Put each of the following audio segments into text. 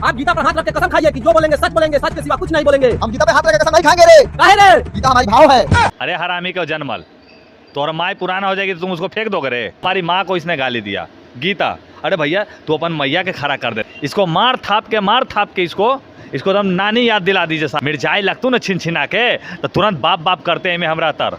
आप गीता पर हाथ रख के कसम खाइए कि जो बोलेंगे सच के सिवा कुछ नहीं बोलेंगे। हम गीता पे हाथ रख के कसम नहीं खाएंगे रे। काहे रे? गीता हमारी भाव है। अरे हरामी का जनमल, तोहरा माँ पुराना हो जाएगी तो तुम उसको फेंक दोगे रे। हमारी माँ को इसने गाली दिया गीता। अरे भैया तू अपन मैया के खड़ा कर दे, इसको मार थाप के इसको एकदम नानी याद दिला दीजिए। मिर्चाई लगतू ना छिन छिना के तो तुरंत बाप बाप करते हैं में हमरा तर।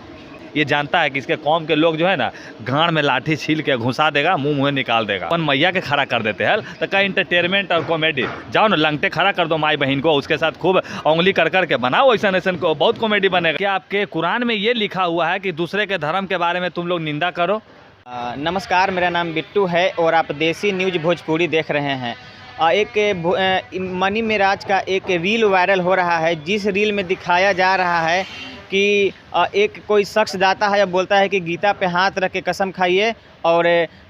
ये जानता है कि इसके कौम के लोग जो है ना गांड में लाठी छील के घुसा देगा, मुंह निकाल देगा। अपन मैया के खड़ा कर देते हैं तो का इंटरटेनमेंट और कॉमेडी। जाओ ना लंगटे खड़ा कर दो माई बहन को, उसके साथ खूब उंगली कर करके बनाओ ऐसा को, बहुत कॉमेडी बनेगा। क्या आपके कुरान में ये लिखा हुआ है कि दूसरे के धर्म के बारे में तुम लोग निंदा करो? नमस्कार, मेरा नाम बिट्टू है और आप देसी न्यूज भोजपुरी देख रहे हैं। एक मनी मेराज का एक रील वायरल हो रहा है, जिस रील में दिखाया जा रहा है कि एक कोई शख्स जाता है या बोलता है कि गीता पे हाथ रख के कसम खाइए, और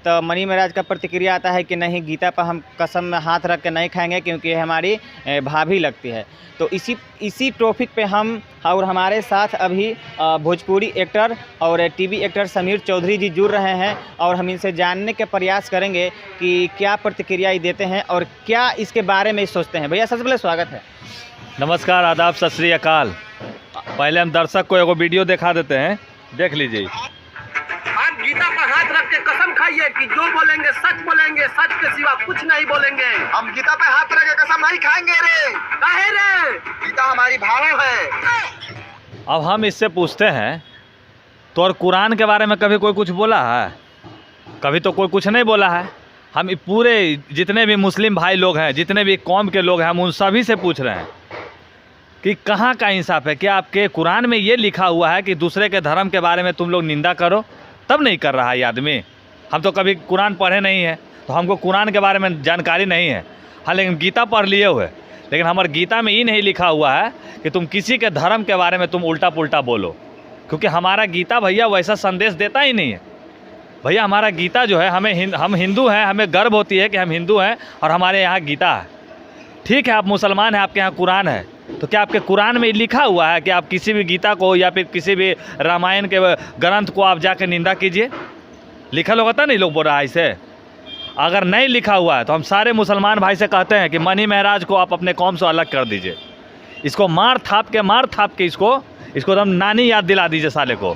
तो मनी महाराज का प्रतिक्रिया आता है कि नहीं, गीता पर हम कसम में हाथ रख के नहीं खाएंगे क्योंकि हमारी भाभी लगती है। तो इसी टॉपिक पे हम और हमारे साथ अभी भोजपुरी एक्टर और टीवी एक्टर समीर चौधरी जी जुड़ रहे हैं और हम इनसे जानने के प्रयास करेंगे कि क्या प्रतिक्रिया देते हैं और क्या इसके बारे में सोचते हैं। भैया सबसे पहले स्वागत है। नमस्कार, आदाब, सत श्री अकाल। पहले हम दर्शक को एक वीडियो दिखा देते हैं, देख लीजिए। आप गीता पर हाथ रख के कसम खाइए कि जो बोलेंगे सच के सिवा कुछ नहीं बोलेंगे। हम गीता पे हाथ रख के कसम नहीं खाएंगे रे। काहे रे? गीता हमारी भाव है। अब हम इससे पूछते हैं, तो और कुरान के बारे में कभी कोई कुछ बोला है? कभी तो कोई कुछ नहीं बोला है। हम पूरे जितने भी मुस्लिम भाई लोग हैं, जितने भी कौम के लोग हैं, हम उन सभी से पूछ रहे हैं कि कहाँ का इंसाफ है। क्या आपके कुरान में ये लिखा हुआ है कि दूसरे के धर्म के बारे में तुम लोग निंदा करो? तब नहीं कर रहा है ये आदमी। हम तो कभी कुरान पढ़े नहीं हैं, तो हमको कुरान के बारे में जानकारी नहीं है। हाँ, लेकिन गीता पढ़ लिए हुए, लेकिन हमारे गीता में ये नहीं लिखा हुआ है कि तुम किसी के धर्म के बारे में तुम उल्टा पुल्टा बोलो, क्योंकि हमारा गीता भैया वैसा संदेश देता ही नहीं है। भैया हमारा गीता जो है, हम हिंदू हैं, हमें गर्व होती है कि हम हिंदू हैं और हमारे यहाँ गीता है। ठीक है, आप मुसलमान हैं, आपके यहाँ कुरान है, तो क्या आपके कुरान में लिखा हुआ है कि आप किसी भी गीता को या फिर किसी भी रामायण के ग्रंथ को आप जाकर निंदा कीजिए? लिखा होगा था नहीं, लोग बोल रहा है इसे। अगर नहीं लिखा हुआ है तो हम सारे मुसलमान भाई से कहते हैं कि मनी महाराज को आप अपने कौम से अलग कर दीजिए। इसको मार थाप के इसको एकदम नानी याद दिला दीजिए साले को।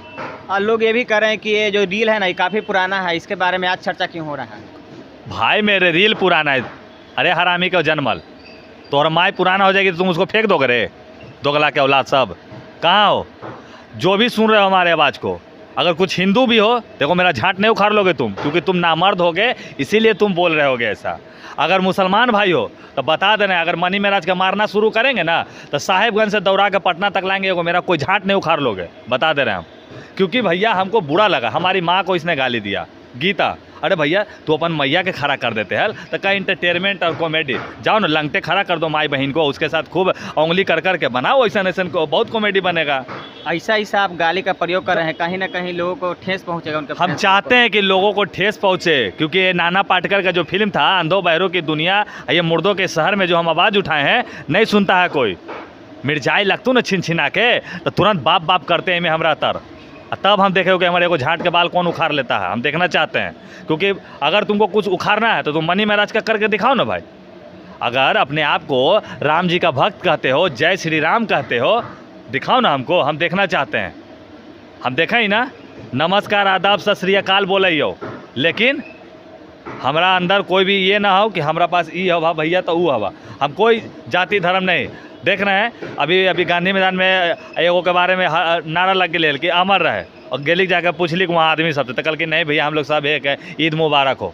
लोग ये भी कह रहे हैं कि ये जो रील है ना, ये काफ़ी पुराना है, इसके बारे में आज चर्चा क्यों हो रहा है? भाई मेरे रील पुराना है। अरे हरामी का जनमल, तोहरा माँ पुराना हो जाएगी तो तुम उसको फेंक दोगे रे। दोगला के औलाद सब कहाँ हो? जो भी सुन रहे हो हमारे आवाज़ को, अगर कुछ हिंदू भी हो, देखो मेरा झांट नहीं उखाड़ लोगे तुम, क्योंकि तुम नामर्द होगे, इसीलिए तुम बोल रहे होगे ऐसा। अगर मुसलमान भाई हो तो बता देना, अगर मनी महाराज का मारना शुरू करेंगे ना तो साहेबगंज से दौड़ा के पटना तक लाएंगे, मेरा कोई झांट नहीं उखाड़ लोगे, बता दे रहे हैं हम। क्योंकि भैया हमको बुरा लगा, हमारी माँ को इसने गाली दिया गीता। अरे भैया तू अपन मैया के खड़ा कर देते हैं तो का इंटरटेनमेंट और कॉमेडी। जाओ ना लंगटे खड़ा कर दो माई बहन को, उसके साथ खूब उंगली कर करके बनाओ ऐसा को, बहुत कॉमेडी बनेगा। ऐसा आप गाली का प्रयोग कर रहे हैं, कहीं ना कहीं लोगों को ठेस पहुंचेगा उनके। हम चाहते हैं कि लोगों को ठेस पहुंचे, क्योंकि ये नाना पाटेकर का जो फिल्म था अंधों बहरों की दुनिया, ये मुर्दों के शहर में जो हम आवाज़ उठाए हैं, नहीं सुनता है कोई। मिर्चाई लगतू ना छिन छिना के तो तुरंत बाप बाप करते हैं में हमरा तर। तब हम देखे कि हमारे को झाट के बाल कौन उखाड़ लेता है, हम देखना चाहते हैं। क्योंकि अगर तुमको कुछ उखाड़ना है तो तुम मनी महाराज का करके दिखाओ ना भाई। अगर अपने आप को राम जी का भक्त कहते हो, जय श्री राम कहते हो, दिखाओ ना हमको, हम देखना चाहते हैं। हम देखा ही ना, नमस्कार आदाब सत श्री अकाल बोले हो, लेकिन हमारा अंदर कोई भी ये ना हो कि हमारा पास ई हवा भैया तो वो हवा। हम कोई जाति धर्म नहीं देख रहे हैं। अभी गांधी मैदान में एगो के बारे में नारा लग गया कि अमर रहे, और गेली जाकर पूछली कि वहाँ आदमी सबसे, तो कल कि नहीं भैया हम लोग सब एक है, ईद मुबारक हो।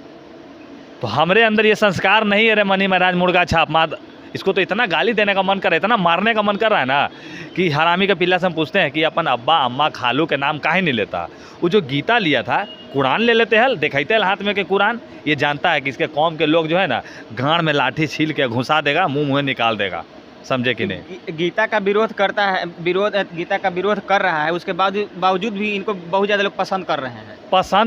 तो हमारे अंदर ये संस्कार नहीं है रे मनी महाराज मुर्गा छाप मार। इसको तो इतना गाली देने का मन कर रहा है, इतना मारने का मन कर रहा है ना, कि हरामी के पिल्ला से हम पूछते हैं कि अपन अब्बा अम्मा खालू के नाम काहे नहीं लेता। वो जो गीता लिया था, कुरान ले लेते हैं, दिखाते हैं हाथ में के कुरान। ये जानता है कि इसके कौम के लोग जो है ना गांड में लाठी छील के घुसा देगा, मुँह निकाल देगा। समझे कि नहीं? गीता का विरोध करता है, गीता का विरोध कर रहा है, उसके बावजूद भी इनको बहुत ज़्यादा लोग पसंद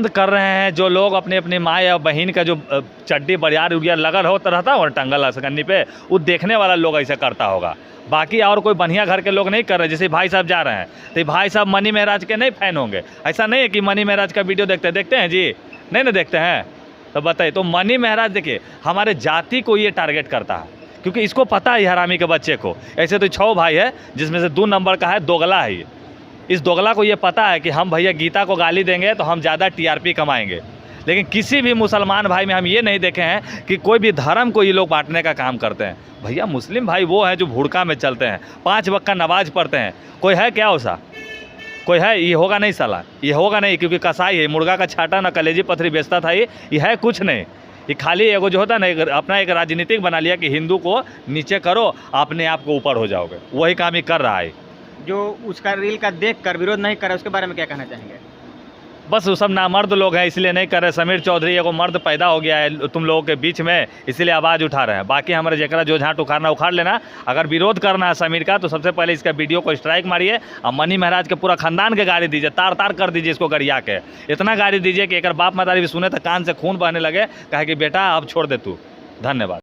कर रहे हैं। जो लोग अपनी माँ या बहन का जो चड्डी बरियार उड़ियार लगल हो रहता और टंगल सकन्नी पे, वो देखने वाला लोग ऐसा करता होगा। बाकी और कोई बढ़िया घर के लोग नहीं कर रहे। जैसे भाई साहब जा रहे हैं तो भाई साहब मनी महाराज के नहीं फैन होंगे, ऐसा नहीं है कि मनी महाराज का वीडियो देखते हैं जी, नहीं ना देखते हैं। तो बताइए, तो मनी महाराज देखिए हमारे जाति को ये टारगेट करता है क्योंकि इसको पता है हरामी के बच्चे को। ऐसे तो 6 भाई है जिसमें से 2 नंबर का है दोगला है ये। इस दोगला को ये पता है कि हम भैया गीता को गाली देंगे तो हम ज़्यादा टीआरपी कमाएंगे। लेकिन किसी भी मुसलमान भाई में हम ये नहीं देखे हैं कि कोई भी धर्म को ये लोग बांटने का काम करते हैं। भैया मुस्लिम भाई वो हैं जो भुड़का में चलते हैं, 5 वक्त का नमाज पढ़ते हैं। कोई है क्या ऐसा? कोई है? ये होगा नहीं साला, ये होगा नहीं, क्योंकि कसाई है, मुर्गा का छाटा ना कलेजी पथरी बेचता था। ये है कुछ नहीं, ये खाली एगो जो होता है ना, अपना एक राजनीतिक बना लिया कि हिंदू को नीचे करो, अपने आप को ऊपर हो जाओगे। वही काम ही कर रहा है। जो उसका रील का देख कर विरोध नहीं करे उसके बारे में क्या कहना चाहेंगे? बस वो सब नामर्द लोग हैं इसलिए नहीं कर रहे। समीर चौधरी एगो मर्द पैदा हो गया है तुम लोगों के बीच में, इसीलिए आवाज़ उठा रहे हैं। बाकी हमारे जकरा जो झाट उखाड़ना उखाड़ लेना। अगर विरोध करना है समीर का तो सबसे पहले इसका वीडियो को स्ट्राइक मारिए और मनी महाराज के पूरा खानदान के गाड़ी दीजिए, तार तार कर दीजिए इसको गरिया के। इतना गाड़ी दीजिए कि एक बाप मदारी भी सुने तो कान से खून बहने लगे, कहे कि बेटा अब छोड़ दे तू। धन्यवाद।